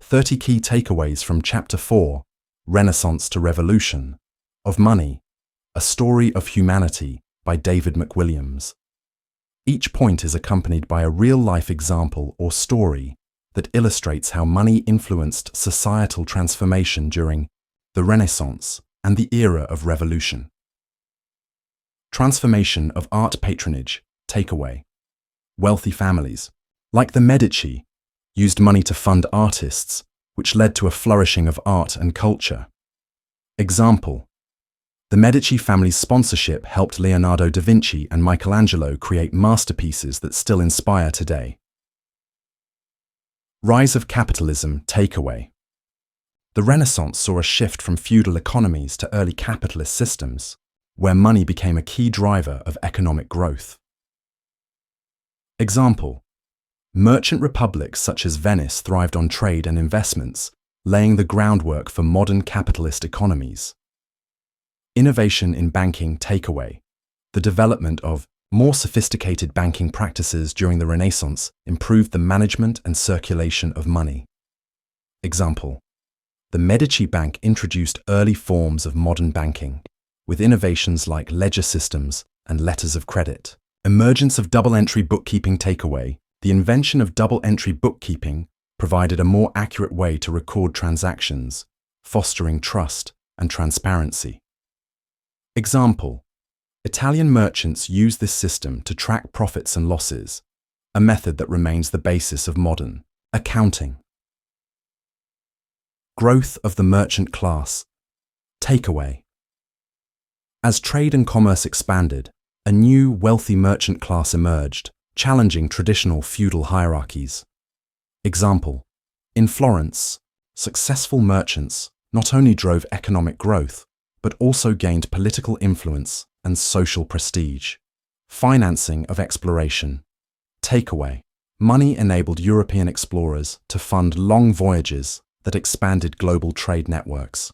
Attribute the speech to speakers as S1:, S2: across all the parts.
S1: 30 key takeaways from Chapter 4, Renaissance to Revolution, of Money, A Story of Humanity by David McWilliams. Each point is accompanied by a real-life example or story that illustrates how money influenced societal transformation during the Renaissance and the era of revolution. Transformation of art patronage, takeaway. Wealthy families, like the Medici, used money to fund artists, which led to a flourishing of art and culture. Example: the Medici family's sponsorship helped Leonardo da Vinci and Michelangelo create masterpieces that still inspire today. Rise of capitalism, takeaway. The Renaissance saw a shift from feudal economies to early capitalist systems, where money became a key driver of economic growth. Example: merchant republics such as Venice thrived on trade and investments, laying the groundwork for modern capitalist economies. Innovation in banking, takeaway. The development of more sophisticated banking practices during the Renaissance improved the management and circulation of money. Example: the Medici Bank introduced early forms of modern banking, with innovations like ledger systems and letters of credit. Emergence of double-entry bookkeeping, takeaway. The invention of double-entry bookkeeping provided a more accurate way to record transactions, fostering trust and transparency. Example: Italian merchants used this system to track profits and losses, a method that remains the basis of modern accounting. Growth of the merchant class, takeaway. As trade and commerce expanded, a new wealthy merchant class emerged, challenging traditional feudal hierarchies. Example: in Florence, successful merchants not only drove economic growth, but also gained political influence and social prestige. Financing of exploration, takeaway. Money enabled European explorers to fund long voyages that expanded global trade networks.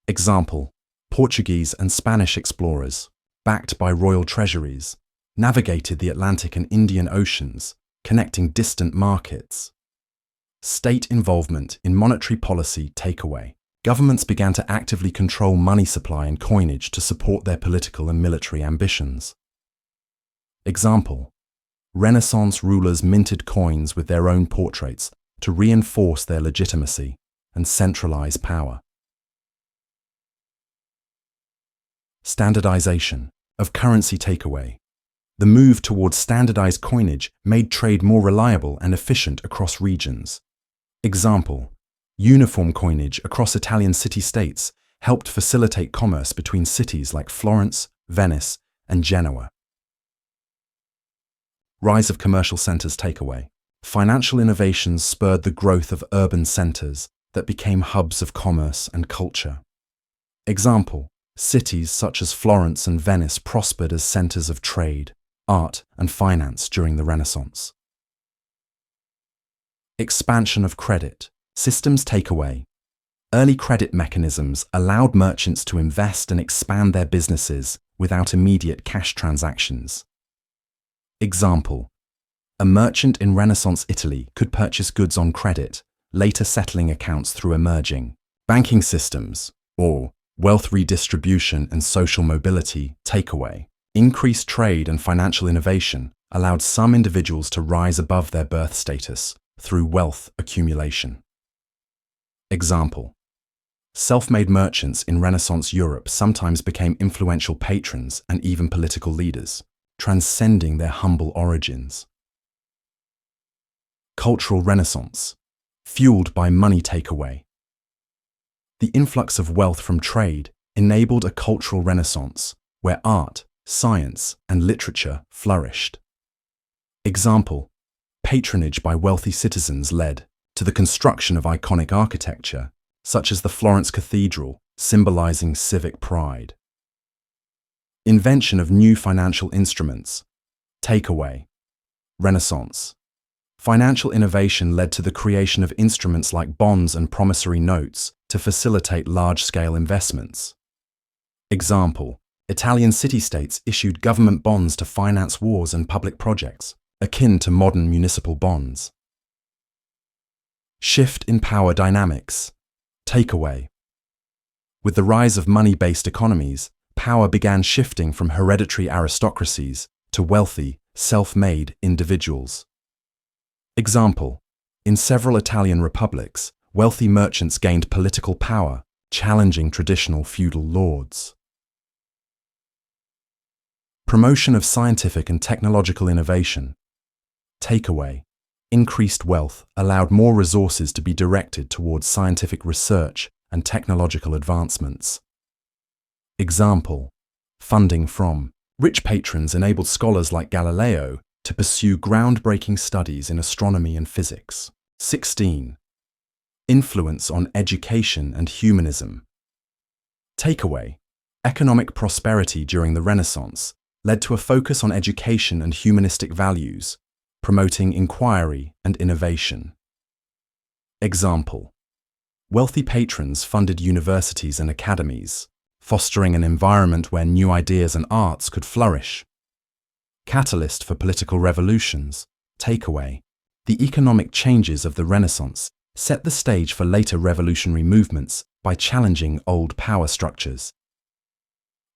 S1: Example: Portuguese and Spanish explorers, backed by royal treasuries, navigated the Atlantic and Indian Oceans, connecting distant markets. State involvement in monetary policy, takeaway. Governments began to actively control money supply and coinage to support their political and military ambitions. Example: Renaissance rulers minted coins with their own portraits to reinforce their legitimacy and centralize power. Standardization of currency, takeaway. The move towards standardized coinage made trade more reliable and efficient across regions. Example: uniform coinage across Italian city-states helped facilitate commerce between cities like Florence, Venice, and Genoa. Rise of commercial centers, takeaway. Financial innovations spurred the growth of urban centers that became hubs of commerce and culture. Example: cities such as Florence and Venice prospered as centers of trade, art, and finance during the Renaissance. Expansion of credit systems, takeaway. Early credit mechanisms allowed merchants to invest and expand their businesses without immediate cash transactions. Example: a merchant in Renaissance Italy could purchase goods on credit, later settling accounts through emerging banking systems, or wealth redistribution and social mobility, takeaway. Increased trade and financial innovation allowed some individuals to rise above their birth status through wealth accumulation. Example: self-made merchants in Renaissance Europe sometimes became influential patrons and even political leaders, transcending their humble origins. Cultural Renaissance, fueled by money, takeaway. The influx of wealth from trade enabled a cultural renaissance where art, science, and literature flourished. Example: patronage by wealthy citizens led to the construction of iconic architecture, such as the Florence Cathedral, symbolizing civic pride. Invention of new financial instruments, takeaway. Renaissance. Financial innovation led to the creation of instruments like bonds and promissory notes to facilitate large-scale investments. Example: Italian city-states issued government bonds to finance wars and public projects, akin to modern municipal bonds. Shift in power dynamics. Takeaway. With the rise of money-based economies, power began shifting from hereditary aristocracies to wealthy, self-made individuals. Example: in several Italian republics, wealthy merchants gained political power, challenging traditional feudal lords. Promotion of scientific and technological innovation. Takeaway. Increased wealth allowed more resources to be directed towards scientific research and technological advancements. Example: funding from rich patrons enabled scholars like Galileo to pursue groundbreaking studies in astronomy and physics. 16. Influence on education and humanism. Takeaway. Economic prosperity during the Renaissance led to a focus on education and humanistic values, promoting inquiry and innovation. Example: wealthy patrons funded universities and academies, fostering an environment where new ideas and arts could flourish. Catalyst for political revolutions. Takeaway. The economic changes of the Renaissance set the stage for later revolutionary movements by challenging old power structures.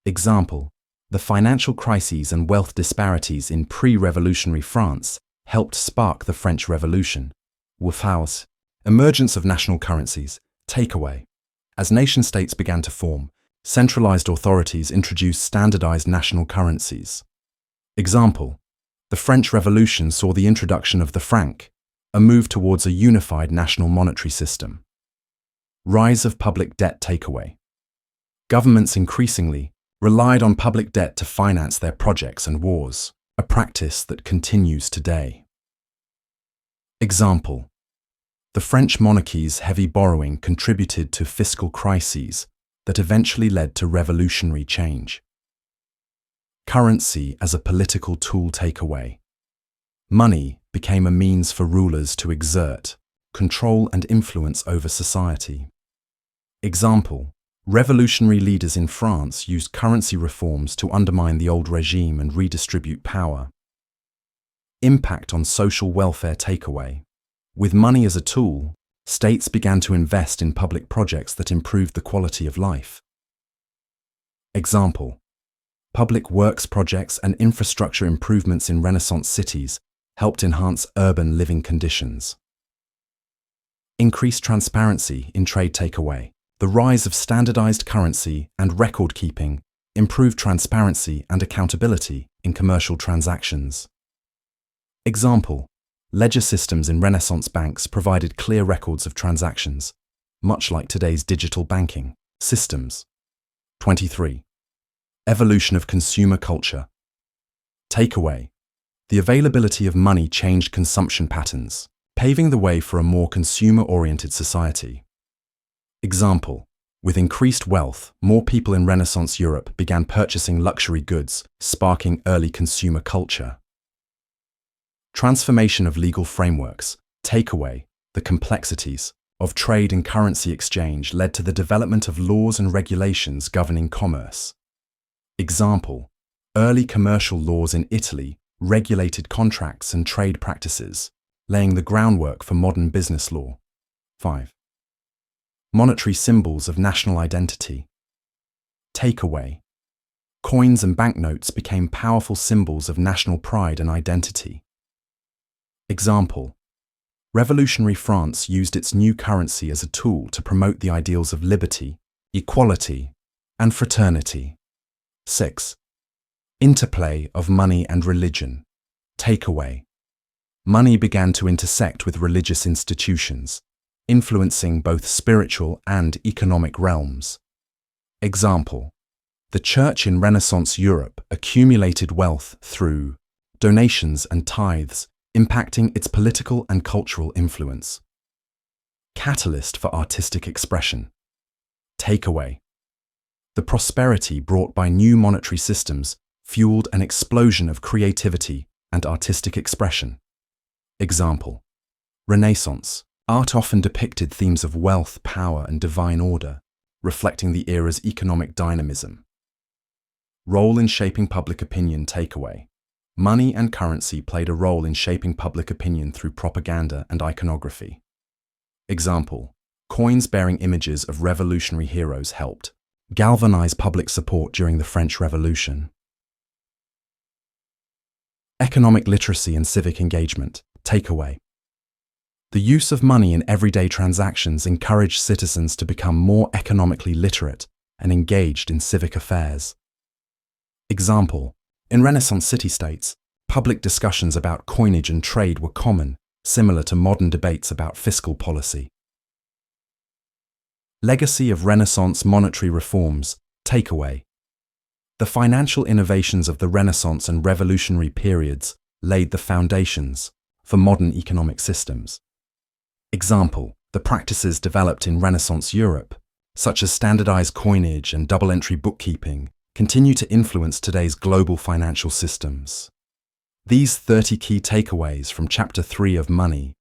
S1: Example: the financial crises and wealth disparities in pre-revolutionary France helped spark the French Revolution. Wolfhouse. Emergence of national currencies. Takeaway. As nation-states began to form, centralized authorities introduced standardized national currencies. Example: the French Revolution saw the introduction of the franc, a move towards a unified national monetary system. Rise of public debt. Takeaway. Governments increasingly relied on public debt to finance their projects and wars, a practice that continues today. Example: the French monarchy's heavy borrowing contributed to fiscal crises that eventually led to revolutionary change. Currency as a political tool. Takeaway. Money became a means for rulers to exert control and influence over society. Example: revolutionary leaders in France used currency reforms to undermine the old regime and redistribute power. Impact on social welfare. Takeaway. With money as a tool, states began to invest in public projects that improved the quality of life. Example: public works projects and infrastructure improvements in Renaissance cities helped enhance urban living conditions. Increased transparency in trade. Takeaway. The rise of standardized currency and record-keeping improved transparency and accountability in commercial transactions. Example: ledger systems in Renaissance banks provided clear records of transactions, much like today's digital banking systems. 23. Evolution of consumer culture. Takeaway. The availability of money changed consumption patterns, paving the way for a more consumer-oriented society. Example: with increased wealth, more people in Renaissance Europe began purchasing luxury goods, sparking early consumer culture. Transformation of legal frameworks. Takeaway. The complexities of trade and currency exchange led to the development of laws and regulations governing commerce. Example: early commercial laws in Italy regulated contracts and trade practices, laying the groundwork for modern business law. 5. Monetary symbols of national identity. Takeaway. Coins and banknotes became powerful symbols of national pride and identity. Example: revolutionary France used its new currency as a tool to promote the ideals of liberty, equality, and fraternity. 6. Interplay of money and religion. Takeaway. Money began to intersect with religious institutions, influencing both spiritual and economic realms. Example: the Church in Renaissance Europe accumulated wealth through donations and tithes, impacting its political and cultural influence. Catalyst for artistic expression. Takeaway. The prosperity brought by new monetary systems fueled an explosion of creativity and artistic expression. Example: Renaissance. Art often depicted themes of wealth, power, and divine order, reflecting the era's economic dynamism. Role in shaping public opinion. Takeaway. Money and currency played a role in shaping public opinion through propaganda and iconography. Example: coins bearing images of revolutionary heroes helped galvanize public support during the French Revolution. Economic literacy and civic engagement. Takeaway: the use of money in everyday transactions encouraged citizens to become more economically literate and engaged in civic affairs. Example: in Renaissance city-states, public discussions about coinage and trade were common, similar to modern debates about fiscal policy. Legacy of Renaissance monetary reforms. Takeaway: the financial innovations of the Renaissance and Revolutionary periods laid the foundations for modern economic systems. Example: the practices developed in Renaissance Europe, such as standardized coinage and double-entry bookkeeping, continue to influence today's global financial systems. These 30 key takeaways from Chapter 3 of Money,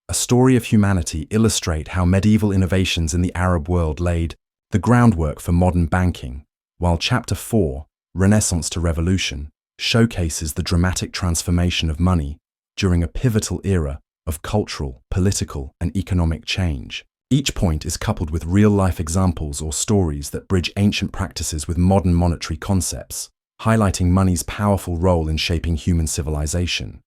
S1: A Story of Humanity, illustrate how medieval innovations in the Arab world laid the groundwork for modern banking, while Chapter 4, Renaissance to Revolution, showcases the dramatic transformation of money during a pivotal era of cultural, political, and economic change. Each point is coupled with real-life examples or stories that bridge ancient practices with modern monetary concepts, highlighting money's powerful role in shaping human civilization.